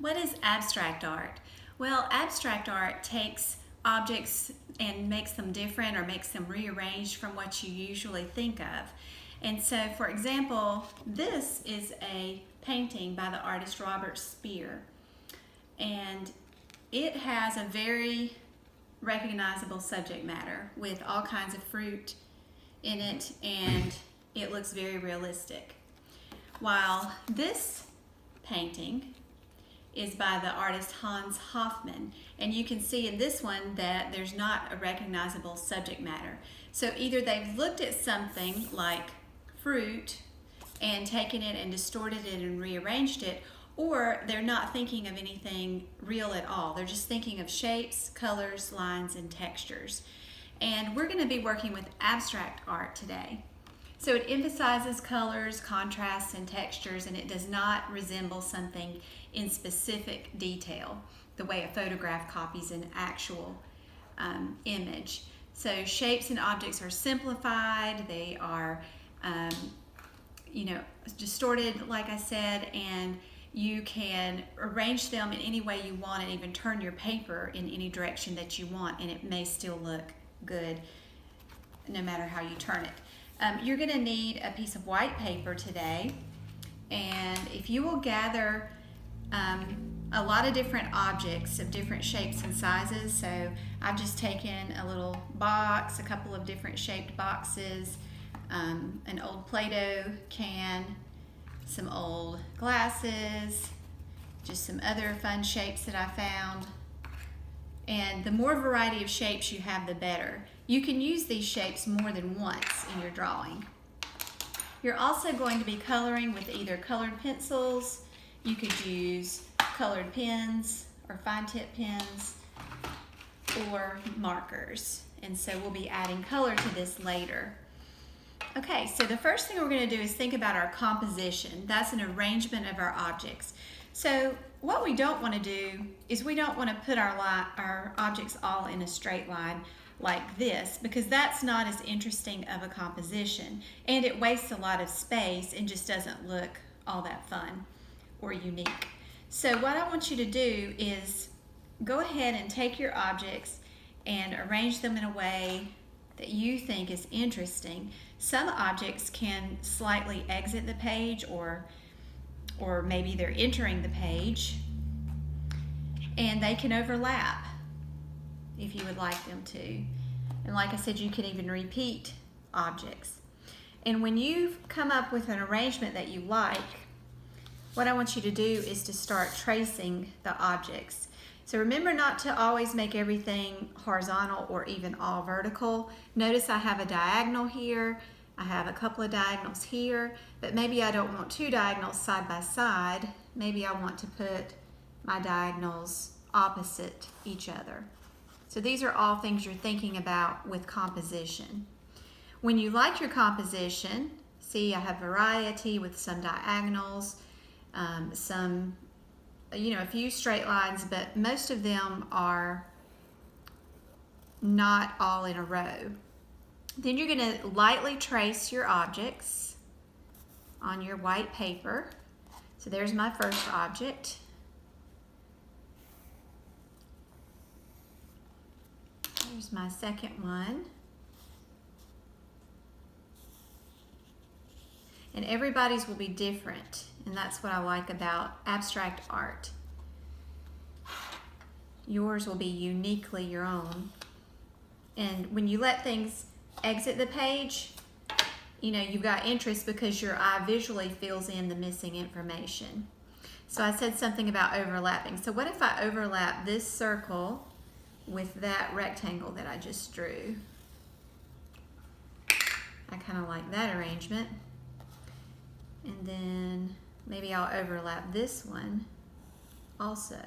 What is abstract art? Well, abstract art takes objects and makes them different or makes them rearranged from what you usually think of. And so, for example, this is a painting by the artist Robert Speer. And it has a very recognizable subject matter with all kinds of fruit in it, and it looks very realistic. While this painting is by the artist Hans Hofmann, and you can see in this one that there's not a recognizable subject matter. So either they've looked at something like fruit and taken it and distorted it and rearranged it, or they're not thinking of anything real at all. They're just thinking of shapes, colors, lines, and textures. And we're going to be working with abstract art today. So it emphasizes colors, contrasts, and textures, and it does not resemble something in specific detail, the way a photograph copies an actual image. So shapes and objects are simplified, they are distorted, like I said, and you can arrange them in any way you want and even turn your paper in any direction that you want, and it may still look good no matter how you turn it. You're going to need a piece of white paper today, and if you will gather a lot of different objects of different shapes and sizes, so I've just taken a little box, a couple of different shaped boxes, an old Play-Doh can, some old glasses, just some other fun shapes that I found. And the more variety of shapes you have, the better. You can use these shapes more than once in your drawing. You're also going to be coloring with either colored pencils, you could use colored pens or fine tip pens, or markers. And so we'll be adding color to this later. Okay, so the first thing we're going to do is think about our composition. That's an arrangement of our objects. So what we don't want to do is we don't want to put our objects all in a straight line like this, because that's not as interesting of a composition, and it wastes a lot of space and just doesn't look all that fun or unique. So what I want you to do is go ahead and take your objects and arrange them in a way that you think is interesting. Some objects can slightly exit the page, or maybe they're entering the page, and they can overlap if you would like them to. And like I said, you can even repeat objects. And when you've come up with an arrangement that you like, what I want you to do is to start tracing the objects. So remember not to always make everything horizontal or even all vertical. Notice I have a diagonal here, I have a couple of diagonals here, but maybe I don't want two diagonals side by side. Maybe I want to put my diagonals opposite each other. So these are all things you're thinking about with composition. When you like your composition, see I have variety with some diagonals, a few straight lines, but most of them are not all in a row. Then you're going to lightly trace your objects on your white paper. So there's my first object. There's my second one. And everybody's will be different, and that's what I like about abstract art. Yours will be uniquely your own. And when you let things exit the page, you've got interest because your eye visually fills in the missing information. So I said something about overlapping. So what if I overlap this circle with that rectangle that I just drew? I kind of like that arrangement. And then maybe I'll overlap this one also.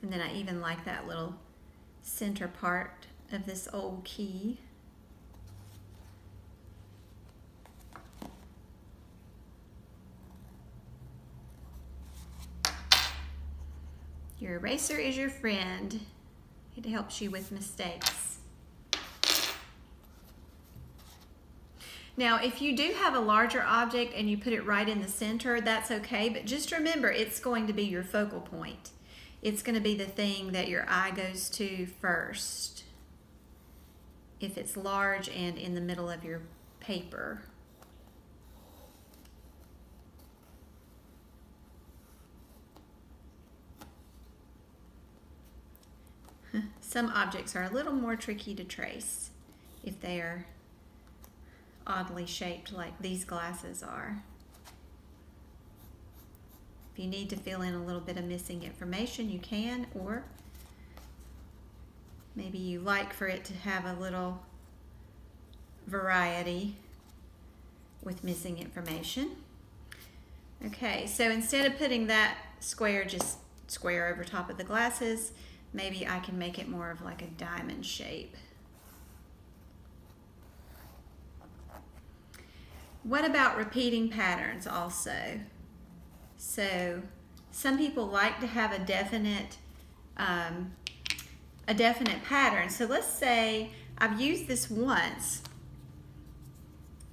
And then I even like that little center part of this old key. Your eraser is your friend. It helps you with mistakes. Now, if you do have a larger object and you put it right in the center, that's okay, but just remember it's going to be your focal point. It's going to be the thing that your eye goes to first if it's large and in the middle of your paper. Some objects are a little more tricky to trace if they are oddly shaped like these glasses are. If you need to fill in a little bit of missing information, you can, or maybe you like for it to have a little variety with missing information. Okay, so instead of putting that square just square over top of the glasses, maybe I can make it more of like a diamond shape. What about repeating patterns also? So some people like to have a definite pattern. So let's say I've used this once.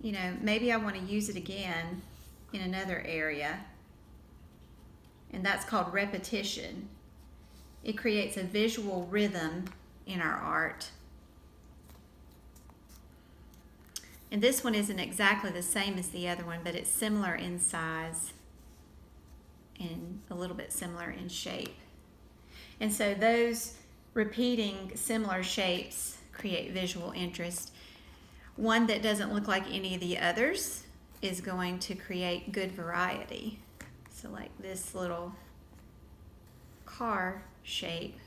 You know, maybe I want to use it again in another area. And that's called repetition. It creates a visual rhythm in our art. And this one isn't exactly the same as the other one, but it's similar in size and a little bit similar in shape. And so those repeating similar shapes create visual interest. One that doesn't look like any of the others is going to create good variety. So like this little car shape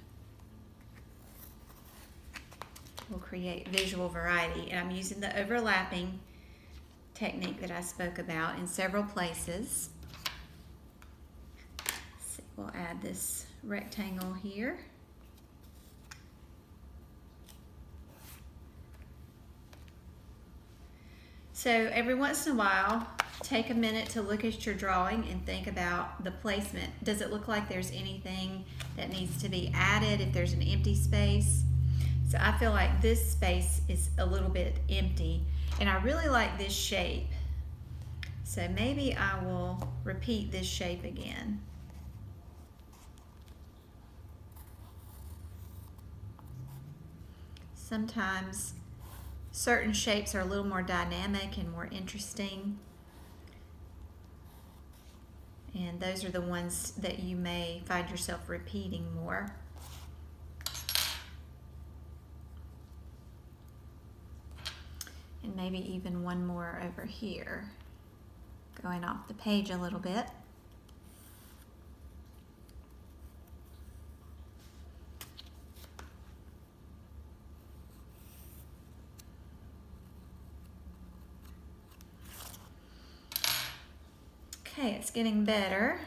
will create visual variety. And I'm using the overlapping technique that I spoke about in several places. So we'll add this rectangle here. So every once in a while, take a minute to look at your drawing and think about the placement. Does it look like there's anything that needs to be added if there's an empty space? So I feel like this space is a little bit empty, and I really like this shape. So maybe I will repeat this shape again. Sometimes certain shapes are a little more dynamic and more interesting. And those are the ones that you may find yourself repeating more. And maybe even one more over here, going off the page a little bit. Okay, it's getting better.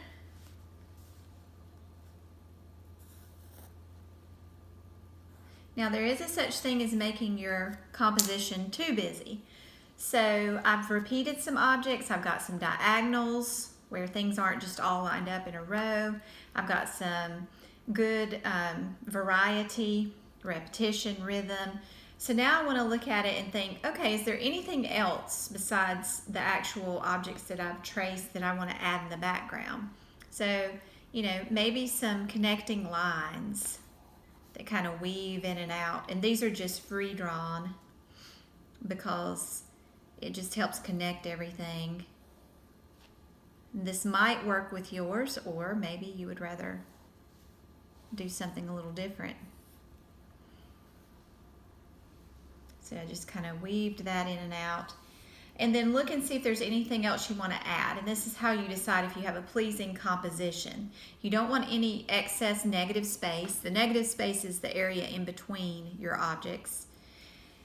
Now there is a such thing as making your composition too busy. So I've repeated some objects. I've got some diagonals where things aren't just all lined up in a row. I've got some good variety, repetition, rhythm. So now I want to look at it and think, okay, is there anything else besides the actual objects that I've traced that I want to add in the background? So, you know, maybe some connecting lines that kind of weave in and out. And these are just free drawn because it just helps connect everything. This might work with yours, or maybe you would rather do something a little different. So I just kind of weaved that in and out. And then look and see if there's anything else you want to add. And this is how you decide if you have a pleasing composition. You don't want any excess negative space. The negative space is the area in between your objects.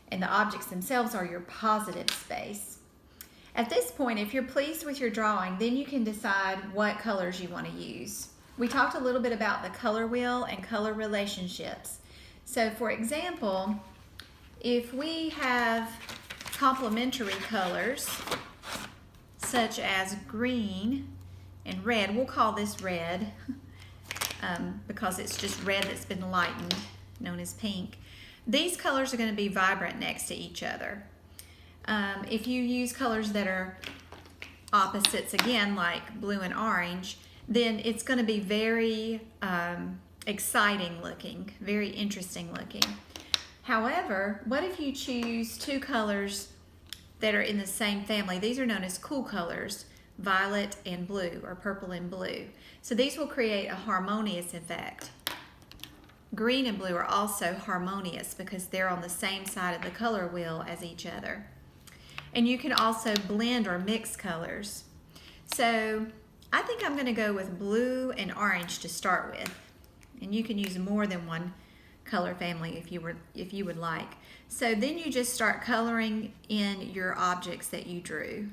And the objects themselves are your positive space. At this point, if you're pleased with your drawing, then you can decide what colors you want to use. We talked a little bit about the color wheel and color relationships. So for example, if we have complementary colors such as green and red, we'll call this red because it's just red that's been lightened, known as pink. These colors are going to be vibrant next to each other. If you use colors that are opposites, again, like blue and orange, then it's going to be very exciting looking, very interesting looking. However, what if you choose two colors that are in the same family? These are known as cool colors, violet and blue, or purple and blue. So these will create a harmonious effect. Green and blue are also harmonious because they're on the same side of the color wheel as each other. And you can also blend or mix colors. So I think I'm going to go with blue and orange to start with. And you can use more than one color family if you would like. So then you just start coloring in your objects that you drew.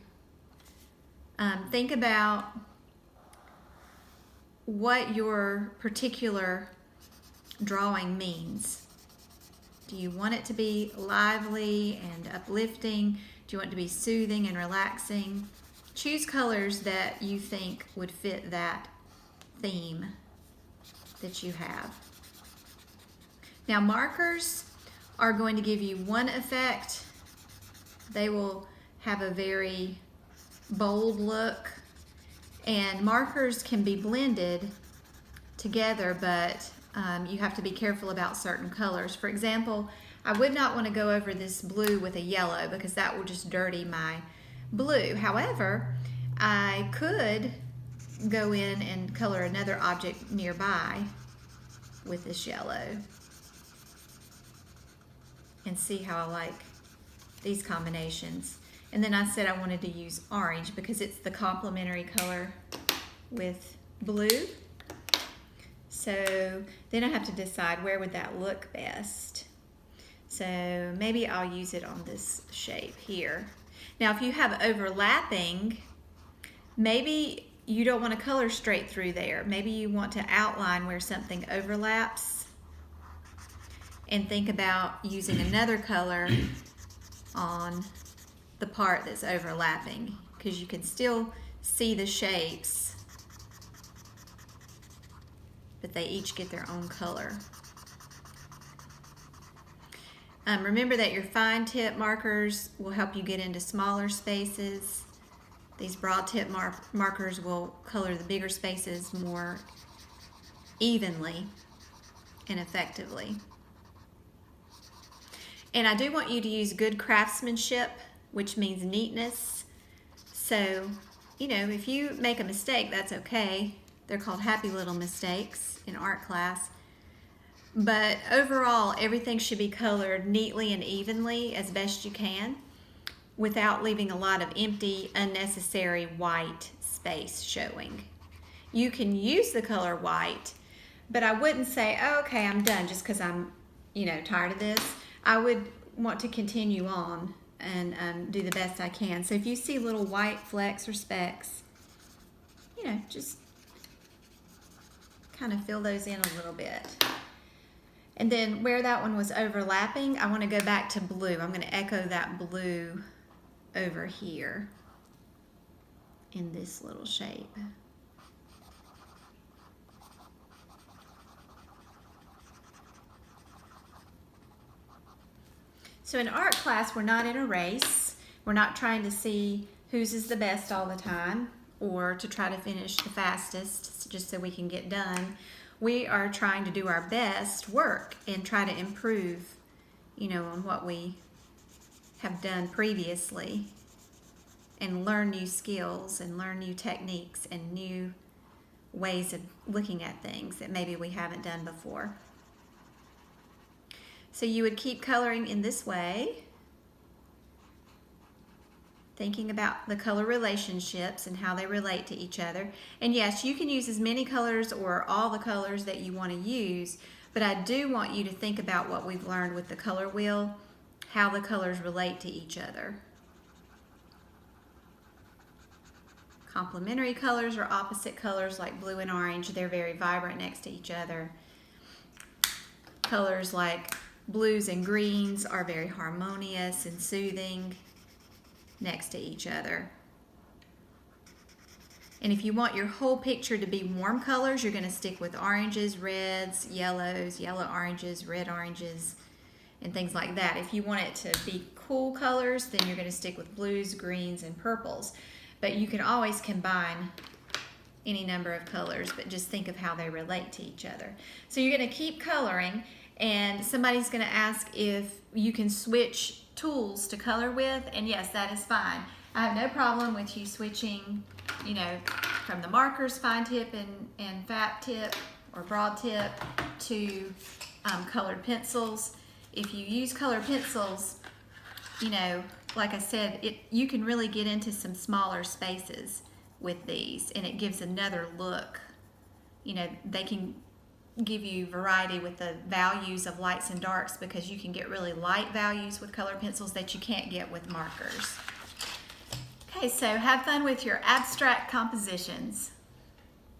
Think about what your particular drawing means. Do you want it to be lively and uplifting? Do you want it to be soothing and relaxing? Choose colors that you think would fit that theme that you have. Now, markers are going to give you one effect. They will have a very bold look, and markers can be blended together, but you have to be careful about certain colors. For example, I would not want to go over this blue with a yellow because that will just dirty my blue. However, I could go in and color another object nearby with this yellow and see how I like these combinations. And then I said I wanted to use orange because it's the complementary color with blue. So then I have to decide where would that look best. So maybe I'll use it on this shape here. Now if you have overlapping, maybe you don't want to color straight through there. Maybe you want to outline where something overlaps and think about using another color on the part that's overlapping, because you can still see the shapes, but they each get their own color. Remember that your fine tip markers will help you get into smaller spaces. These broad tip markers will color the bigger spaces more evenly and effectively. And I do want you to use good craftsmanship, which means neatness. So, you know, if you make a mistake, that's okay. They're called happy little mistakes in art class. But overall, everything should be colored neatly and evenly as best you can without leaving a lot of empty, unnecessary white space showing. You can use the color white, but I wouldn't say, oh, okay, I'm done just because I'm, tired of this. I would want to continue on and do the best I can. So if you see little white flecks or specks, just kind of fill those in a little bit. And then where that one was overlapping, I want to go back to blue. I'm going to echo that blue over here in this little shape. So in art class, we're not in a race. We're not trying to see whose is the best all the time or to try to finish the fastest just so we can get done. We are trying to do our best work and try to improve, on what we have done previously and learn new skills and learn new techniques and new ways of looking at things that maybe we haven't done before. So you would keep coloring in this way, thinking about the color relationships and how they relate to each other. And yes, you can use as many colors or all the colors that you want to use, but I do want you to think about what we've learned with the color wheel, how the colors relate to each other. Complementary colors or opposite colors like blue and orange, they're very vibrant next to each other. Colors like blues and greens are very harmonious and soothing next to each other. And if you want your whole picture to be warm colors, you're going to stick with oranges, reds, yellows, yellow oranges, red oranges, and things like that. If you want it to be cool colors, then you're going to stick with blues, greens, and purples. But you can always combine any number of colors, but just think of how they relate to each other. So you're going to keep coloring, and somebody's going to ask if you can switch tools to color with, and yes, that is fine. I have no problem with you switching, you know, from the markers, fine tip and fat tip or broad tip, to colored pencils. If you use colored pencils, you know, like I said, you can really get into some smaller spaces with these, and it gives another look. You know, they can give you variety with the values of lights and darks, because you can get really light values with colored pencils that you can't get with markers. Okay, so have fun with your abstract compositions.